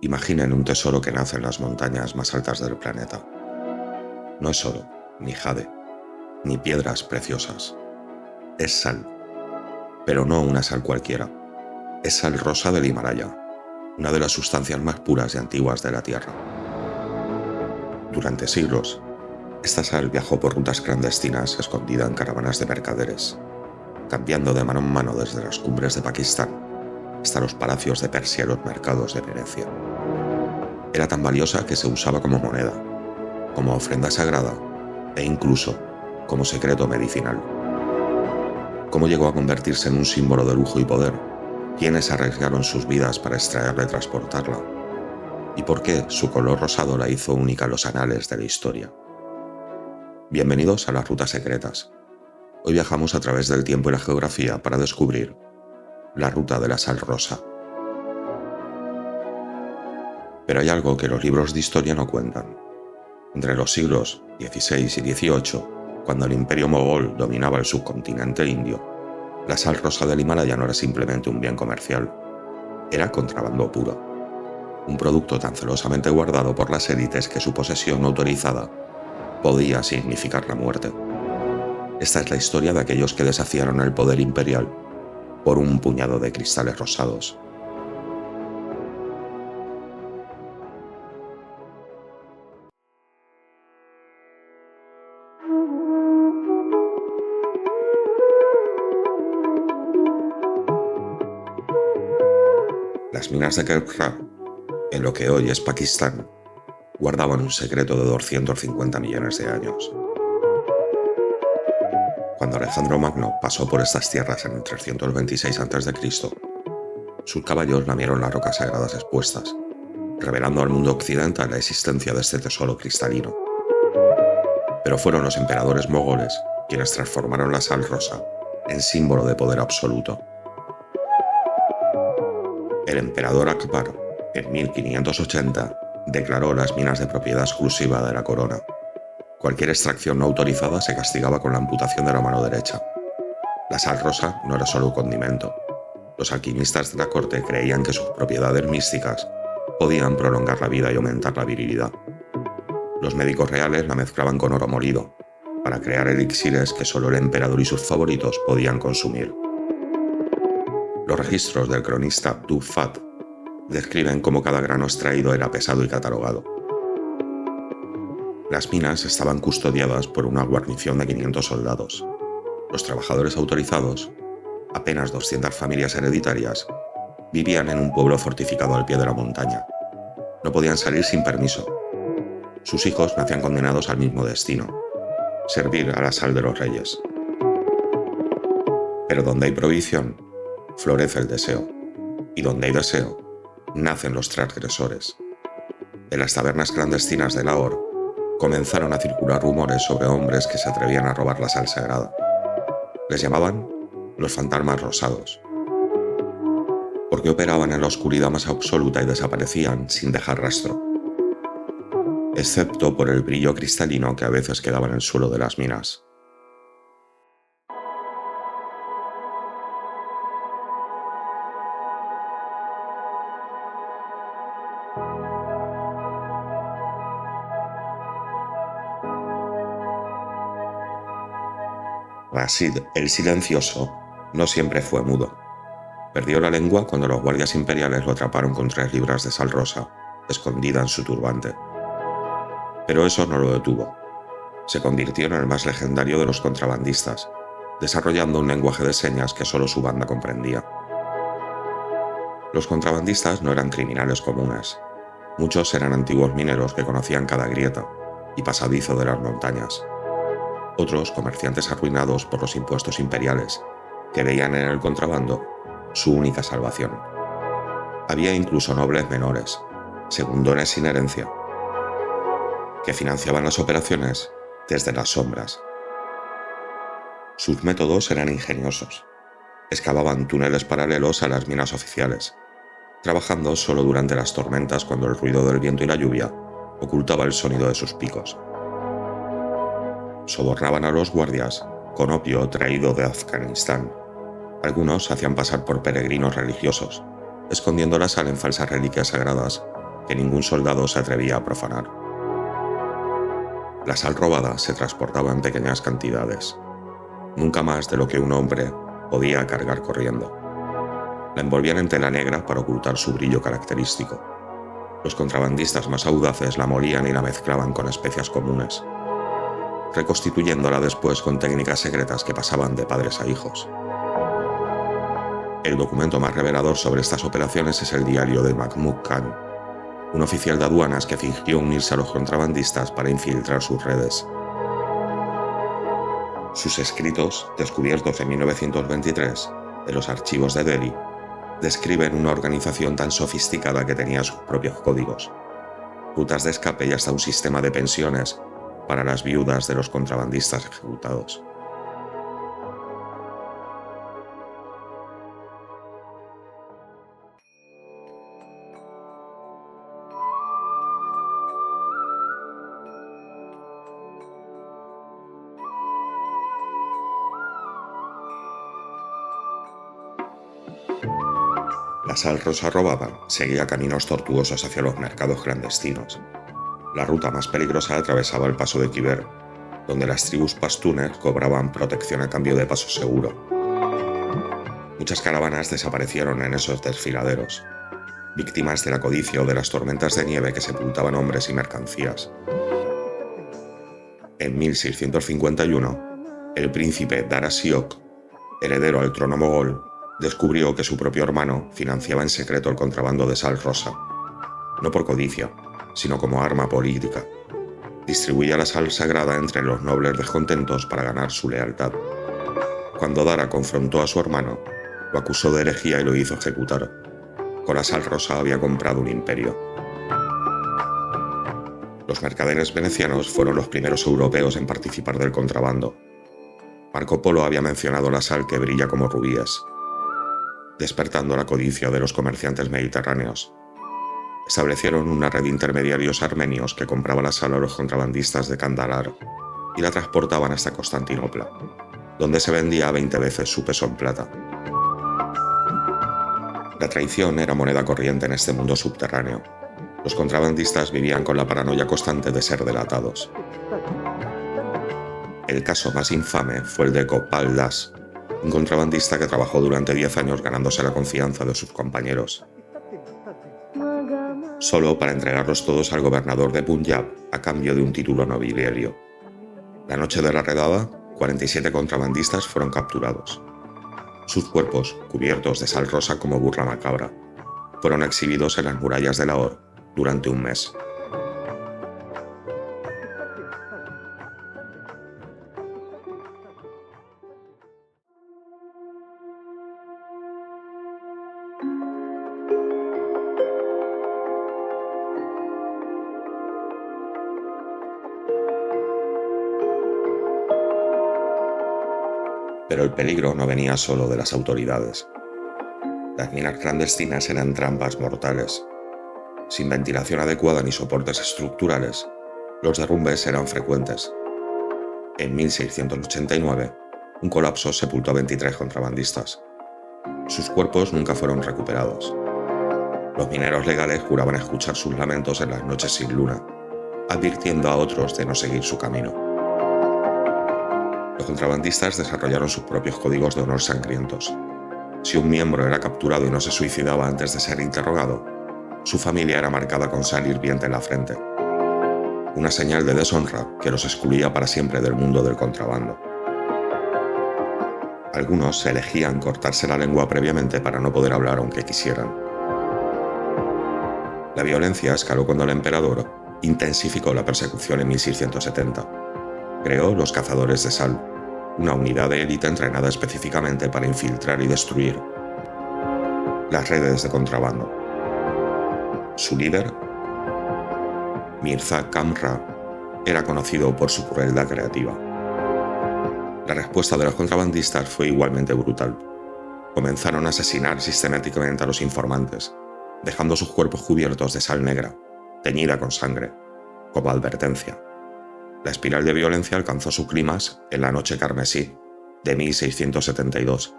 Imaginen un tesoro que nace en las montañas más altas del planeta. No es oro, ni jade, ni piedras preciosas. Es sal, pero no una sal cualquiera. Es sal rosa del Himalaya, una de las sustancias más puras y antiguas de la Tierra. Durante siglos, esta sal viajó por rutas clandestinas escondida en caravanas de mercaderes, cambiando de mano en mano desde las cumbres de Pakistán hasta los palacios de Persia y los mercados de Venecia. Era tan valiosa que se usaba como moneda, como ofrenda sagrada e incluso como secreto medicinal. ¿Cómo llegó a convertirse en un símbolo de lujo y poder? ¿Quiénes arriesgaron sus vidas para extraerla y transportarla? ¿Y por qué su color rosado la hizo única en los anales de la historia? Bienvenidos a las Rutas Secretas. Hoy viajamos a través del tiempo y la geografía para descubrir la ruta de la sal rosa. Pero hay algo que los libros de historia no cuentan. Entre los siglos XVI y XVIII, cuando el imperio mogol dominaba el subcontinente indio, la sal rosa del Himalaya no era simplemente un bien comercial, era contrabando puro. Un producto tan celosamente guardado por las élites que su posesión no autorizada podía significar la muerte. Esta es la historia de aquellos que desafiaron el poder imperial por un puñado de cristales rosados. Las minas de Kerkra, en lo que hoy es Pakistán, guardaban un secreto de 250 millones de años. Cuando Alejandro Magno pasó por estas tierras en el 326 a.C., sus caballos lamieron las rocas sagradas expuestas, revelando al mundo occidental la existencia de este tesoro cristalino. Pero fueron los emperadores mogoles quienes transformaron la sal rosa en símbolo de poder absoluto. El emperador Akbar, en 1580, declaró las minas de propiedad exclusiva de la corona. Cualquier extracción no autorizada se castigaba con la amputación de la mano derecha. La sal rosa no era solo un condimento. Los alquimistas de la corte creían que sus propiedades místicas podían prolongar la vida y aumentar la virilidad. Los médicos reales la mezclaban con oro molido, para crear elixires que solo el emperador y sus favoritos podían consumir. Los registros del cronista Abdul Fat describen cómo cada grano extraído era pesado y catalogado. Las minas estaban custodiadas por una guarnición de 500 soldados. Los trabajadores autorizados, apenas 200 familias hereditarias, vivían en un pueblo fortificado al pie de la montaña. No podían salir sin permiso. Sus hijos nacían condenados al mismo destino: servir a la sal de los reyes. Pero donde hay prohibición, florece el deseo. Y donde hay deseo, nacen los transgresores. En las tabernas clandestinas de Lahore comenzaron a circular rumores sobre hombres que se atrevían a robar la sal sagrada. Les llamaban los fantasmas rosados, porque operaban en la oscuridad más absoluta y desaparecían sin dejar rastro, excepto por el brillo cristalino que a veces quedaba en el suelo de las minas. Rashid el Silencioso no siempre fue mudo. Perdió la lengua cuando los guardias imperiales lo atraparon con 3 libras de sal rosa, escondida en su turbante. Pero eso no lo detuvo. Se convirtió en el más legendario de los contrabandistas, desarrollando un lenguaje de señas que solo su banda comprendía. Los contrabandistas no eran criminales comunes. Muchos eran antiguos mineros que conocían cada grieta y pasadizo de las montañas. Otros comerciantes arruinados por los impuestos imperiales, que veían en el contrabando su única salvación. Había incluso nobles menores, segundones sin herencia, que financiaban las operaciones desde las sombras. Sus métodos eran ingeniosos. Excavaban túneles paralelos a las minas oficiales, trabajando solo durante las tormentas cuando el ruido del viento y la lluvia ocultaba el sonido de sus picos. Sobornaban a los guardias con opio traído de Afganistán. Algunos se hacían pasar por peregrinos religiosos, escondiendo la sal en falsas reliquias sagradas que ningún soldado se atrevía a profanar. La sal robada se transportaba en pequeñas cantidades, nunca más de lo que un hombre podía cargar corriendo. La envolvían en tela negra para ocultar su brillo característico. Los contrabandistas más audaces la molían y la mezclaban con especias comunes, reconstituyéndola después con técnicas secretas que pasaban de padres a hijos. El documento más revelador sobre estas operaciones es el diario de Mahmoud Khan, un oficial de aduanas que fingió unirse a los contrabandistas para infiltrar sus redes. Sus escritos, descubiertos en 1923 en los archivos de Delhi, describen una organización tan sofisticada que tenía sus propios códigos, rutas de escape y hasta un sistema de pensiones para las viudas de los contrabandistas ejecutados. La sal rosa robada seguía caminos tortuosos hacia los mercados clandestinos. La ruta más peligrosa atravesaba el paso de Khyber, donde las tribus pastunes cobraban protección a cambio de paso seguro. Muchas caravanas desaparecieron en esos desfiladeros, víctimas de la codicia o de las tormentas de nieve que sepultaban hombres y mercancías. En 1651, el príncipe Dara Shiok, heredero al trono mogol, descubrió que su propio hermano financiaba en secreto el contrabando de sal rosa, no por codicia, sino como arma política. Distribuía la sal sagrada entre los nobles descontentos para ganar su lealtad. Cuando Dara confrontó a su hermano, lo acusó de herejía y lo hizo ejecutar. Con la sal rosa había comprado un imperio. Los mercaderes venecianos fueron los primeros europeos en participar del contrabando. Marco Polo había mencionado la sal que brilla como rubíes, despertando la codicia de los comerciantes mediterráneos. Establecieron una red de intermediarios armenios que compraba la sal a los contrabandistas de Kandahar y la transportaban hasta Constantinopla, donde se vendía a 20 veces su peso en plata. La traición era moneda corriente en este mundo subterráneo. Los contrabandistas vivían con la paranoia constante de ser delatados. El caso más infame fue el de Gopal Das, un contrabandista que trabajó durante 10 años ganándose la confianza de sus compañeros, solo para entregarlos todos al gobernador de Punjab a cambio de un título nobiliario. La noche de la redada, 47 contrabandistas fueron capturados. Sus cuerpos, cubiertos de sal rosa como burla macabra, fueron exhibidos en las murallas de Lahore durante un mes. Pero el peligro no venía solo de las autoridades. Las minas clandestinas eran trampas mortales. Sin ventilación adecuada ni soportes estructurales, los derrumbes eran frecuentes. En 1689, un colapso sepultó a 23 contrabandistas. Sus cuerpos nunca fueron recuperados. Los mineros legales juraban escuchar sus lamentos en las noches sin luna, advirtiendo a otros de no seguir su camino. Los contrabandistas desarrollaron sus propios códigos de honor sangrientos. Si un miembro era capturado y no se suicidaba antes de ser interrogado, su familia era marcada con sal hirviente en la frente, una señal de deshonra que los excluía para siempre del mundo del contrabando. Algunos elegían cortarse la lengua previamente para no poder hablar aunque quisieran. La violencia escaló cuando el emperador intensificó la persecución en 1670. Creó los cazadores de sal, una unidad de élite entrenada específicamente para infiltrar y destruir las redes de contrabando. Su líder, Mirza Kamra, era conocido por su crueldad creativa. La respuesta de los contrabandistas fue igualmente brutal. Comenzaron a asesinar sistemáticamente a los informantes, dejando sus cuerpos cubiertos de sal negra, teñida con sangre, como advertencia. La espiral de violencia alcanzó su clímax en la Noche Carmesí de 1672,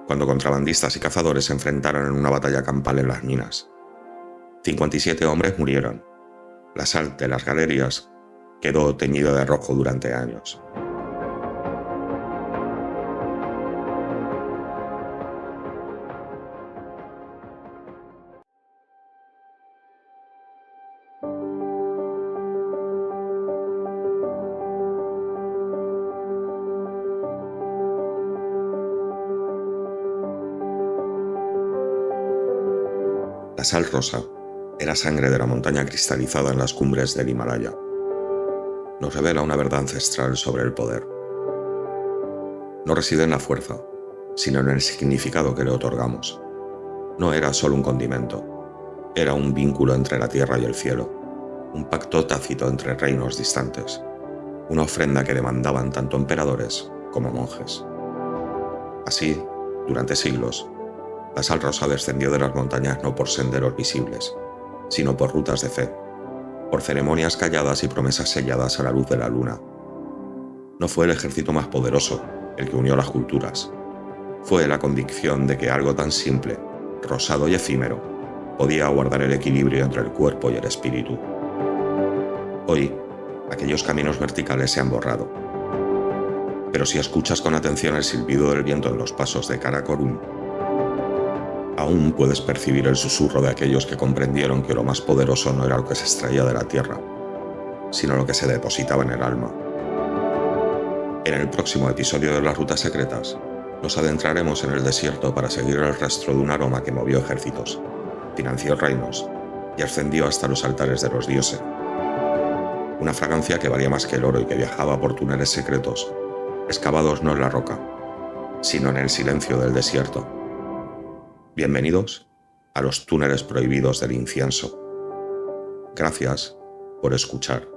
cuando contrabandistas y cazadores se enfrentaron en una batalla campal en las minas. 57 hombres murieron. La sal de las galerías quedó teñida de rojo durante años. La sal rosa era sangre de la montaña cristalizada en las cumbres del Himalaya. Nos revela una verdad ancestral sobre el poder. No reside en la fuerza, sino en el significado que le otorgamos. No era solo un condimento, era un vínculo entre la tierra y el cielo, un pacto tácito entre reinos distantes, una ofrenda que demandaban tanto emperadores como monjes. Así, durante siglos, la sal rosa descendió de las montañas no por senderos visibles, sino por rutas de fe, por ceremonias calladas y promesas selladas a la luz de la luna. No fue el ejército más poderoso el que unió las culturas. Fue la convicción de que algo tan simple, rosado y efímero, podía guardar el equilibrio entre el cuerpo y el espíritu. Hoy, aquellos caminos verticales se han borrado. Pero si escuchas con atención el silbido del viento en los pasos de Karakorum, aún puedes percibir el susurro de aquellos que comprendieron que lo más poderoso no era lo que se extraía de la tierra, sino lo que se depositaba en el alma. En el próximo episodio de Las Rutas Secretas, nos adentraremos en el desierto para seguir el rastro de un aroma que movió ejércitos, financió reinos y ascendió hasta los altares de los dioses. Una fragancia que valía más que el oro y que viajaba por túneles secretos, excavados no en la roca, sino en el silencio del desierto. Bienvenidos a los túneles prohibidos del incienso. Gracias por escuchar.